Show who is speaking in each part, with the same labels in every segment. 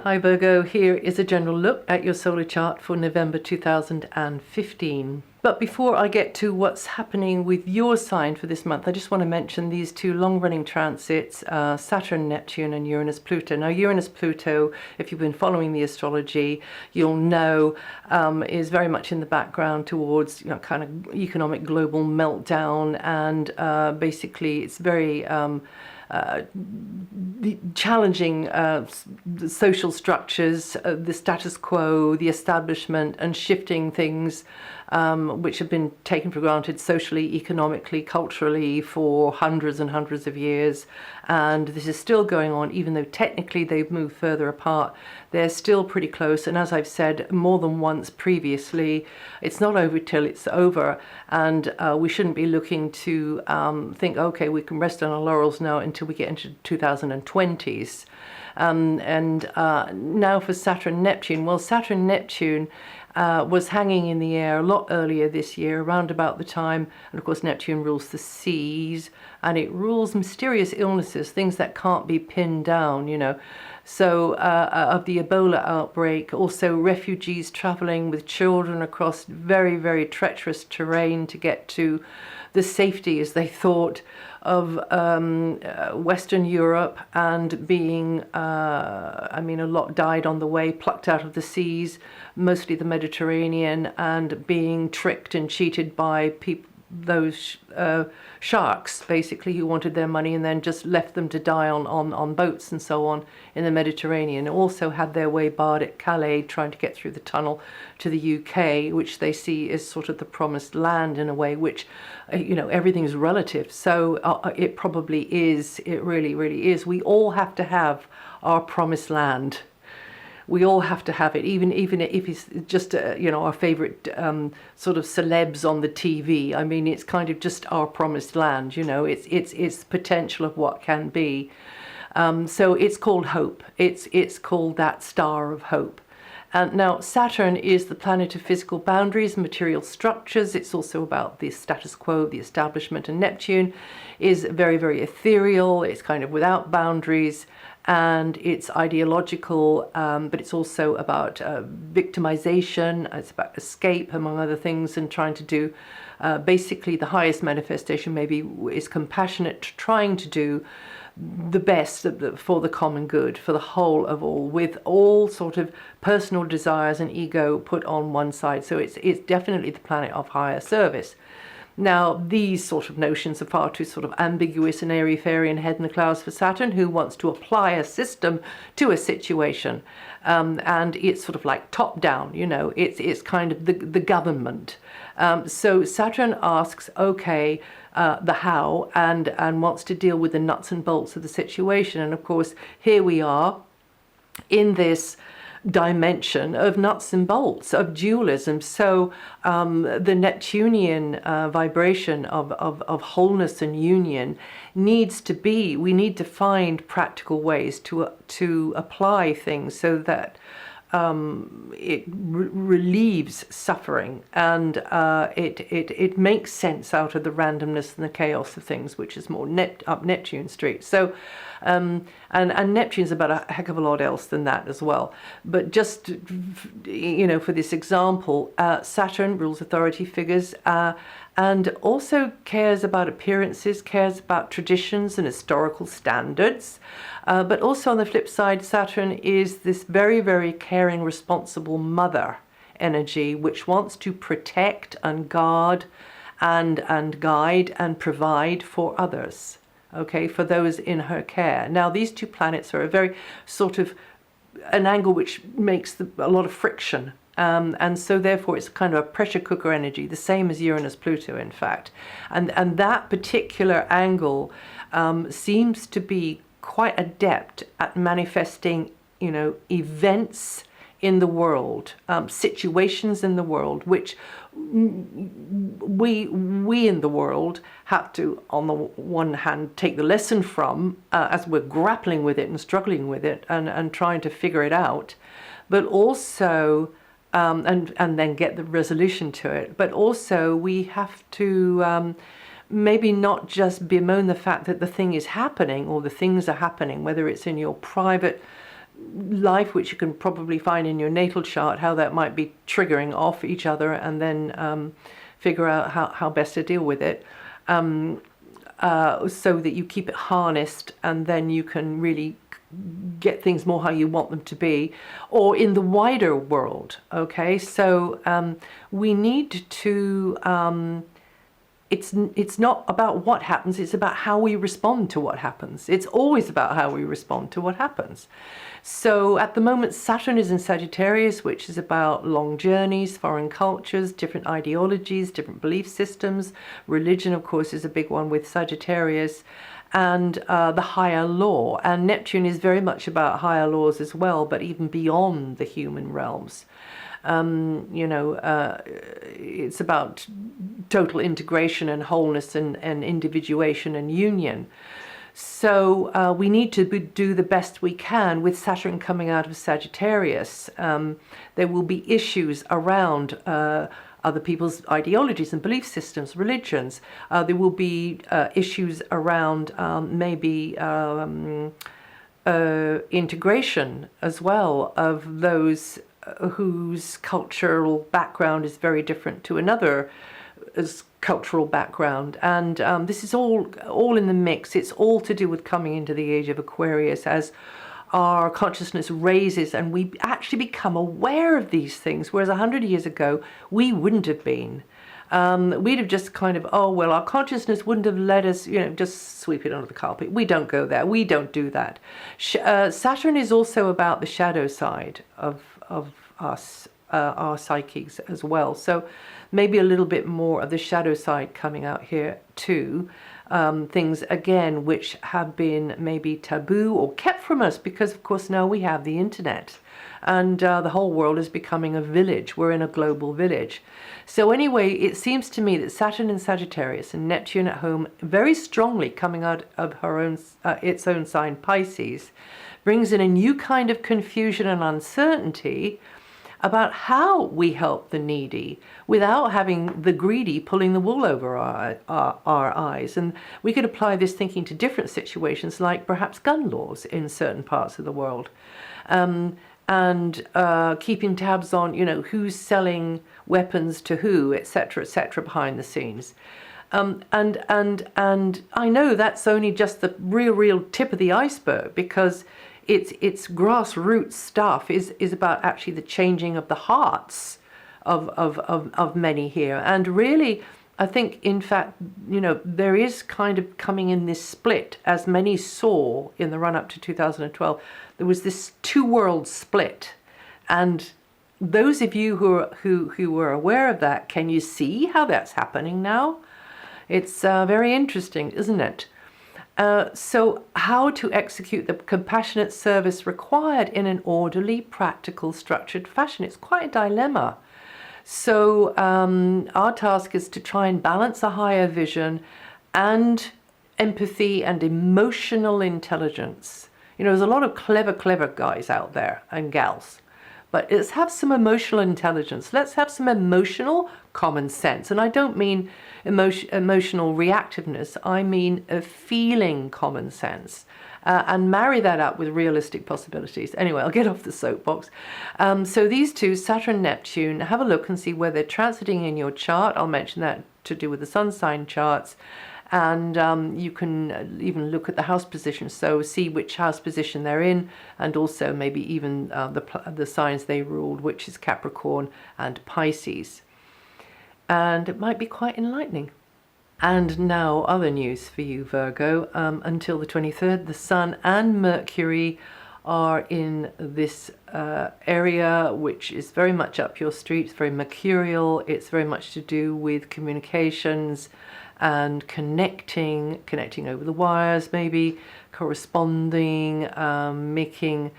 Speaker 1: Hi Virgo, here is a general look at your solar chart for November 2015. But before I get to what's happening with your sign for this month, I just want to mention these two long-running transits, Saturn, Neptune and Uranus, Pluto. Now Uranus, Pluto, if you've been following the astrology, you'll know is very much in the background towards kind of economic global meltdown, and basically it's very the challenging social structures, the status quo, the establishment, and shifting things which have been taken for granted socially, economically, culturally for hundreds and hundreds of years. And this is still going on, even though technically they've moved further apart. They're still pretty close, and as I've said more than once previously, it's not over till it's over, and we shouldn't be looking to think, okay, we can rest on our laurels now until we get into 2020s. Now for Saturn, Neptune. Well, Saturn, Neptune was hanging in the air a lot earlier this year, around about the time, and of course Neptune rules the seas, and it rules mysterious illnesses, things that can't be pinned down, So of the Ebola outbreak, also refugees traveling with children across very, very treacherous terrain to get to the safety, as they thought, of Western Europe, and being, a lot died on the way, plucked out of the seas, mostly the Mediterranean, and being tricked and cheated by those sharks, basically, who wanted their money and then just left them to die on boats and so on in the Mediterranean. Also had their way barred at Calais, trying to get through the tunnel to the UK, which they see as sort of the promised land in a way, which, everything is relative. So it probably is, it really, really is. We all have to have our promised land. We all have to have it, even if it's just our favorite sort of celebs on the TV. I mean, it's kind of just our promised land. It's potential of what can be. So it's called hope. It's called that star of hope. And now Saturn is the planet of physical boundaries, material structures. It's also about the status quo, the establishment, and Neptune is very, very ethereal. It's kind of without boundaries. And it's ideological, but it's also about victimization. It's about escape, among other things, and trying to do basically the highest manifestation maybe is compassionate, trying to do the best for the common good, for the whole of all, with all sort of personal desires and ego put on one side. So it's definitely the planet of higher service. Now, these sort of notions are far too sort of ambiguous and airy-fairy and head in the clouds for Saturn, who wants to apply a system to a situation. And it's sort of like top-down, it's kind of the government. So Saturn asks, okay, the how, and wants to deal with the nuts and bolts of the situation. And of course, here we are in this dimension of nuts and bolts, of dualism. So the Neptunian vibration of wholeness and union needs to be, we need to find practical ways to apply things so that it relieves suffering, and it makes sense out of the randomness and the chaos of things, which is more up Neptune Street. So and Neptune's about a heck of a lot else than that as well. But just for this example, Saturn rules authority figures, and also cares about appearances, cares about traditions and historical standards. But also on the flip side, Saturn is this very, very caring, responsible mother energy, which wants to protect and guard and guide and provide for others, okay, for those in her care. Now, these two planets are a very sort of an angle which makes a lot of friction. And so therefore it's kind of a pressure cooker energy, the same as Uranus, Pluto, in fact. And that particular angle seems to be quite adept at manifesting, events in the world, situations in the world, which we in the world have to, on the one hand, take the lesson from as we're grappling with it and struggling with it and trying to figure it out, but also and then get the resolution to it. But also we have to maybe not just bemoan the fact that the thing is happening or the things are happening, whether it's in your private life, which you can probably find in your natal chart, how that might be triggering off each other, and then figure out how best to deal with it, so that you keep it harnessed, and then you can really get things more how you want them to be, or in the wider world. Okay, so we need to it's not about what happens, it's about how we respond to what happens. It's always about how we respond to what happens. So at the moment, Saturn is in Sagittarius, which is about long journeys, foreign cultures, different ideologies, different belief systems. Religion, of course, is a big one with Sagittarius, and the higher law. And Neptune is very much about higher laws as well, but even beyond the human realms. It's about total integration and wholeness and individuation and union. So we need to do the best we can with Saturn coming out of Sagittarius. There will be issues around other people's ideologies and belief systems, religions. There will be issues around maybe integration as well of those whose cultural background is very different to another's cultural background. And this is all in the mix. It's all to do with coming into the age of Aquarius as our consciousness raises and we actually become aware of these things, whereas 100 years ago we wouldn't have been. We'd have just kind of, oh well, our consciousness wouldn't have let us, just sweep it under the carpet. We don't go there. We don't do that. Saturn is also about the shadow side of us, our psyches as well. So maybe a little bit more of the shadow side coming out here too. Things again which have been maybe taboo or kept from us because of course now we have the internet and the whole world is becoming a village. We're in a global village. So anyway, it seems to me that Saturn in Sagittarius and Neptune at home very strongly coming out of its own sign Pisces brings in a new kind of confusion and uncertainty about how we help the needy without having the greedy pulling the wool over our eyes. And we could apply this thinking to different situations like perhaps gun laws in certain parts of the world. And keeping tabs on, who's selling weapons to who, etc., behind the scenes. And I know that's only just the real tip of the iceberg, because it's grassroots stuff is about actually the changing of the hearts of many here. And really, I think, in fact, there is kind of coming in this split, as many saw in the run-up to 2012. There was this two-world split. And those of you who were aware of that, can you see how that's happening now? It's very interesting, isn't it? So how to execute the compassionate service required in an orderly, practical, structured fashion. It's quite a dilemma. So our task is to try and balance a higher vision and empathy and emotional intelligence. There's a lot of clever guys out there and gals. But let's have some emotional intelligence. Let's have some emotional common sense. And I don't mean emotional reactiveness. I mean a feeling common sense. And marry that up with realistic possibilities. Anyway, I'll get off the soapbox. So these two, Saturn, Neptune, have a look and see where they're transiting in your chart. I'll mention that to do with the sun sign charts. And you can even look at the house position, so see which house position they're in, and also maybe even the signs they ruled, which is Capricorn and Pisces. And it might be quite enlightening. And now other news for you, Virgo. Until the 23rd, the Sun and Mercury are in this area, which is very much up your street. It's very mercurial. It's very much to do with communications and connecting over the wires, maybe corresponding, sourcing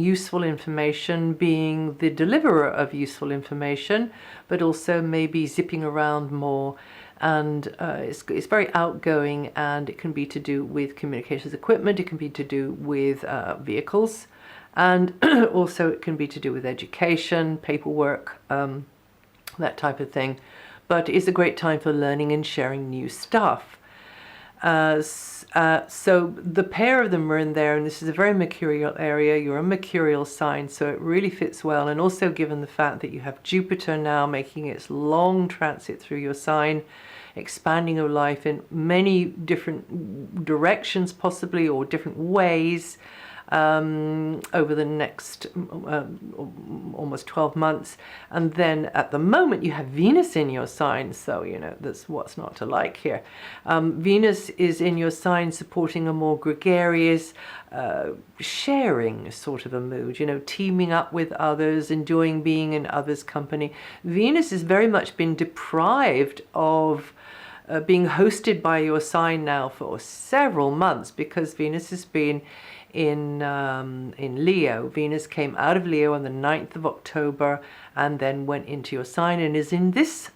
Speaker 1: useful information, being the deliverer of useful information, but also maybe zipping around more. And it's very outgoing, and it can be to do with communications equipment, it can be to do with vehicles, and also it can be to do with education, paperwork, that type of thing. But it's a great time for learning and sharing new stuff. So the pair of them are in there, and this is a very mercurial area. You're a mercurial sign, so it really fits well. And also given the fact that you have Jupiter now making its long transit through your sign, expanding your life in many different directions possibly, or different ways, over the next almost 12 months. And then at the moment you have Venus in your sign, so that's what's not to like here. Venus is in your sign supporting a more gregarious, sharing sort of a mood, teaming up with others, enjoying being in others' company. Venus has very much been deprived of being hosted by your sign now for several months, because Venus has been in Leo. Venus came out of Leo on the 9th of October and then went into your sign, and is in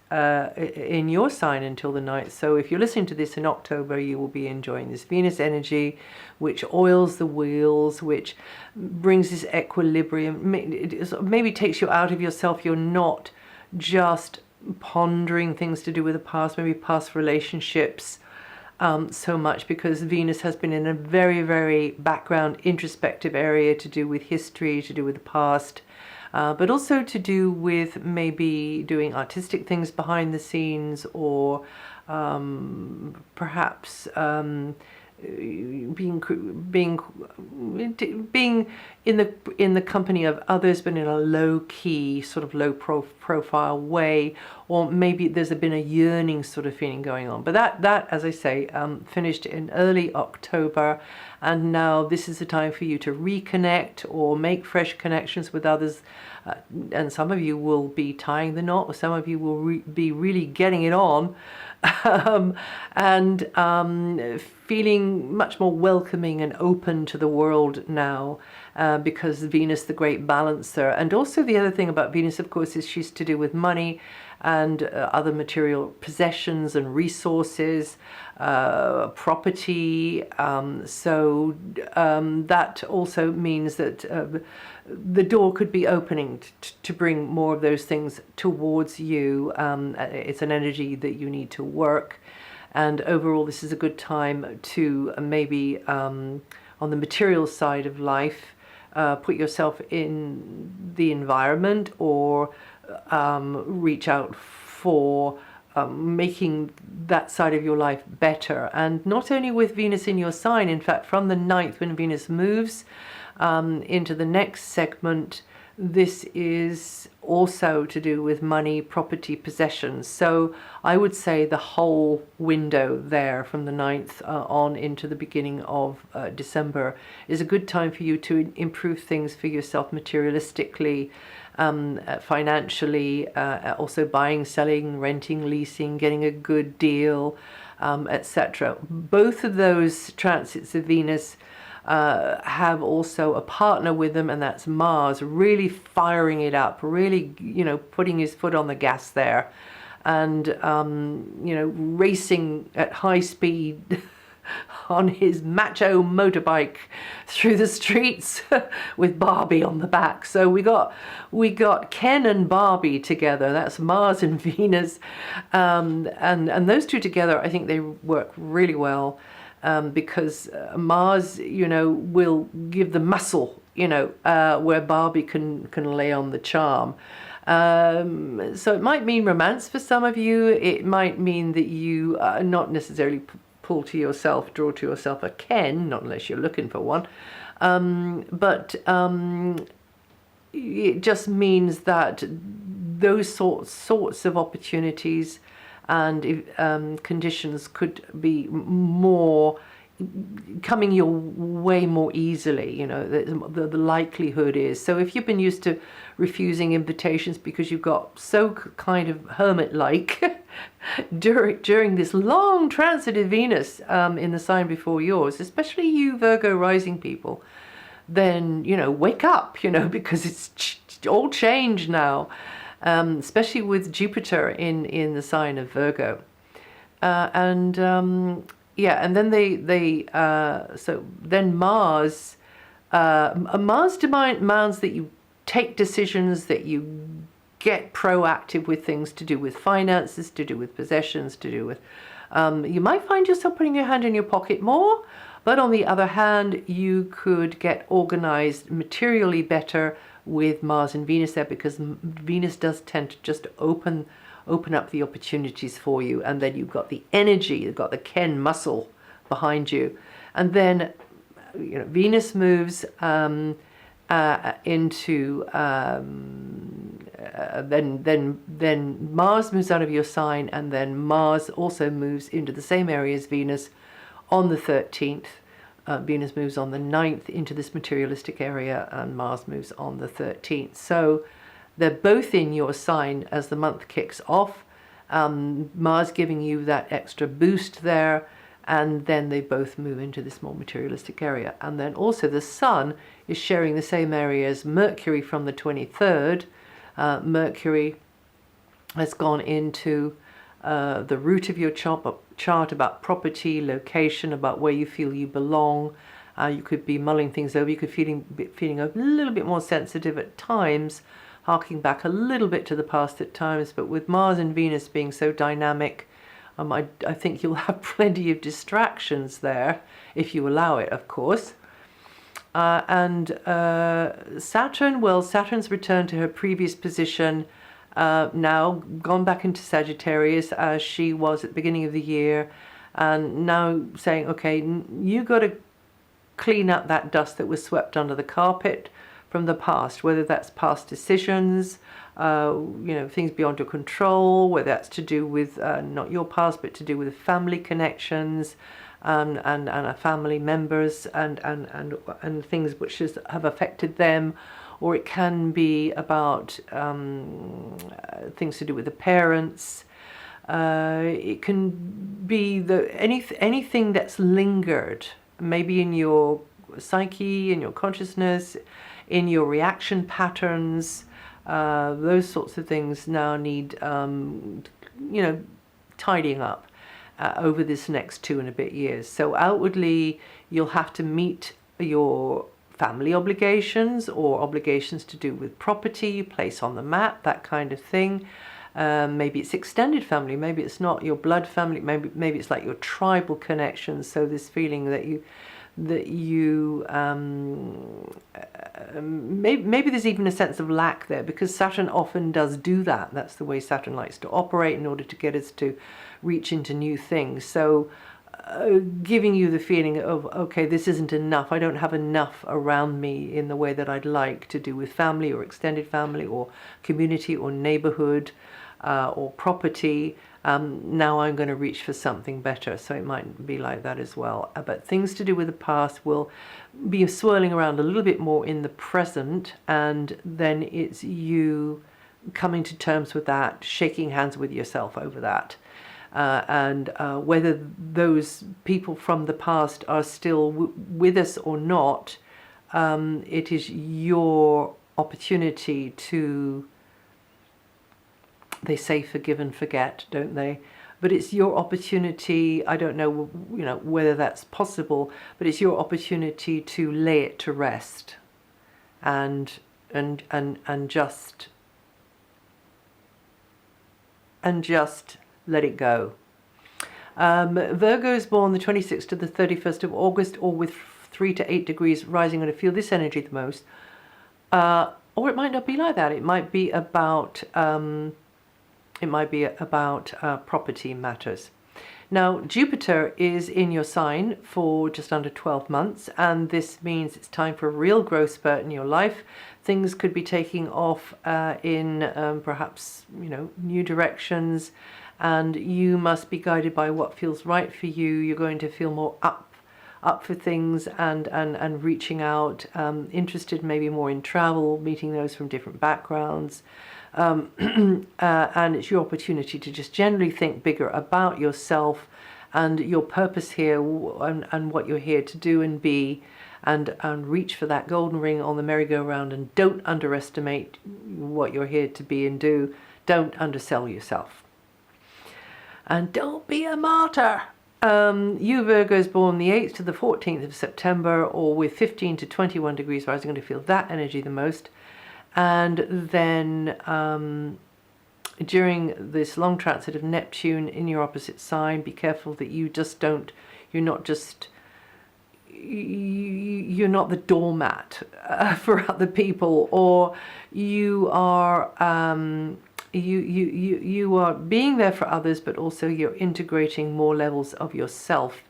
Speaker 1: in your sign until the 9th. So if you're listening to this in October, you will be enjoying this Venus energy, which oils the wheels, which brings this equilibrium. It maybe takes you out of yourself. You're not just pondering things to do with the past, maybe past relationships, so much, because Venus has been in a very, very background, introspective area to do with history, to do with the past, but also to do with maybe doing artistic things behind the scenes, or perhaps being in the company of others, but in a low key, sort of low profile way, or maybe there's been a yearning sort of feeling going on. But that as I say, finished in early October, and now this is the time for you to reconnect or make fresh connections with others. And some of you will be tying the knot, or some of you will be really getting it on, and feeling much more welcoming and open to the world now, because Venus, the great balancer. And also the other thing about Venus, of course, is she's to do with money and other material possessions and resources, property. So that also means that the door could be opening to bring more of those things towards you. It's an energy that you need to work. And overall, this is a good time to maybe, on the material side of life, put yourself in the environment, or reach out for making that side of your life better. And not only with Venus in your sign, in fact, from the 9th, when Venus moves into the next segment, this is also to do with money, property, possessions. So I would say the whole window there from the 9th on into the beginning of December is a good time for you to improve things for yourself materialistically, financially, also buying, selling, renting, leasing, getting a good deal, etc. Both of those transits of Venus have also a partner with them, and that's Mars, really firing it up, really, putting his foot on the gas there, and, racing at high speed on his macho motorbike through the streets with Barbie on the back. So we got Ken and Barbie together. That's Mars and Venus, and those two together, I think they work really well. Because Mars, will give the muscle, where Barbie can lay on the charm. So it might mean romance for some of you. It might mean that you not necessarily draw to yourself a Ken, not unless you're looking for one. But it just means that those sorts of opportunities and conditions could be more coming your way more easily, the likelihood is. So if you've been used to refusing invitations because you've got so kind of hermit-like during this long transit of Venus in the sign before yours, especially you Virgo rising people, then, wake up, because it's all changed now. Especially with Jupiter in the sign of Virgo, and then so then Mars demands that you take decisions, that you get proactive with things to do with finances, to do with possessions, to do with You might find yourself putting your hand in your pocket more, but on the other hand, you could get organized materially better with Mars and Venus there, because Venus does tend to just open up the opportunities for you, and then you've got the energy, you've got the Ken muscle behind you. And then Venus moves into then Mars moves out of your sign, and then Mars also moves into the same area as Venus on the 13th. Venus moves on the 9th into this materialistic area, and Mars moves on the 13th. So they're both in your sign as the month kicks off. Mars giving you that extra boost there, and then they both move into this more materialistic area. And then also the Sun is sharing the same area as Mercury from the 23rd. Mercury has gone into the root of your chart about property, location, about where you feel you belong. You could be mulling things over. You could feeling a little bit more sensitive at times, harking back a little bit to the past at times. But with Mars and Venus being so dynamic, I think you'll have plenty of distractions there, if you allow it, of course. And Saturn, well, Saturn's returned to her previous position, now gone back into Sagittarius as she was at the beginning of the year, and now saying, okay, you got to clean up that dust that was swept under the carpet from the past, whether that's past decisions, things beyond your control, whether that's to do with not your past, but to do with family connections, and family members, and things which have affected them, or it can be about things to do with the parents. It can be anything that's lingered, maybe in your psyche, in your consciousness, in your reaction patterns. Those sorts of things now need, tidying up over this next 2 and a bit years. So outwardly, you'll have to meet your family obligations, or obligations to do with property, place on the map, that kind of thing. Maybe it's extended family, maybe it's not your blood family, maybe it's like your tribal connections. So this feeling that you maybe there's even a sense of lack there, because Saturn often does do that. That's the way Saturn likes to operate in order to get us to reach into new things. So giving you the feeling of, okay, this isn't enough. I don't have enough around me in the way that I'd like, to do with family or extended family or community or neighborhood or property. Now I'm going to reach for something better. So it might be like that as well. But things to do with the past will be swirling around a little bit more in the present, and then it's you coming to terms with that, shaking hands with yourself over that. And whether those people from the past are still with us or not, it is your opportunity to, they say forgive and forget, don't they? But it's your opportunity, I don't know, whether that's possible, but it's your opportunity to lay it to rest and just let it go. Virgo is born the 26th to the 31st of August, or with 3 to 8 degrees rising, going to feel this energy the most. Or it might not be like that. It might be about property matters. Now, Jupiter is in your sign for just under 12 months, and this means it's time for a real growth spurt in your life. Things could be taking off in perhaps new directions, and you must be guided by what feels right for you. You're going to feel more up for things and reaching out, interested maybe more in travel, meeting those from different backgrounds. And it's your opportunity to just generally think bigger about yourself and your purpose here, and what you're here to do and be, and reach for that golden ring on the merry-go-round, and don't underestimate what you're here to be and do. Don't undersell yourself. And don't be a martyr. You Virgos born the 8th to the 14th of September, or with 15 to 21 degrees rising, going to feel that energy the most. And then during this long transit of Neptune in your opposite sign, be careful that you just don't, you're not the doormat for other people, or you are you are being there for others, but also you're integrating more levels of yourself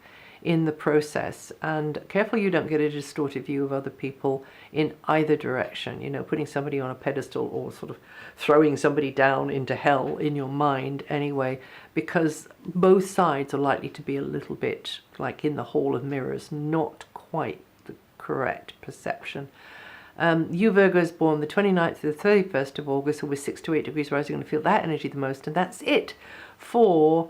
Speaker 1: in the process. And careful you don't get a distorted view of other people in either direction, you know, putting somebody on a pedestal or sort of throwing somebody down into hell in your mind anyway, because both sides are likely to be a little bit like in the Hall of Mirrors, not quite the correct perception. You Virgos born the 29th to the 31st of August, so with 6 to 8 degrees rise, you're going to feel that energy the most. And that's it for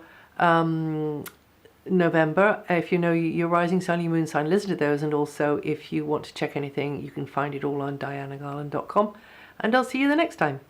Speaker 1: November. If you know your rising sign, your moon sign, listen to those. And also, if you want to check anything, you can find it all on DianaGarland.com. And I'll see you the next time.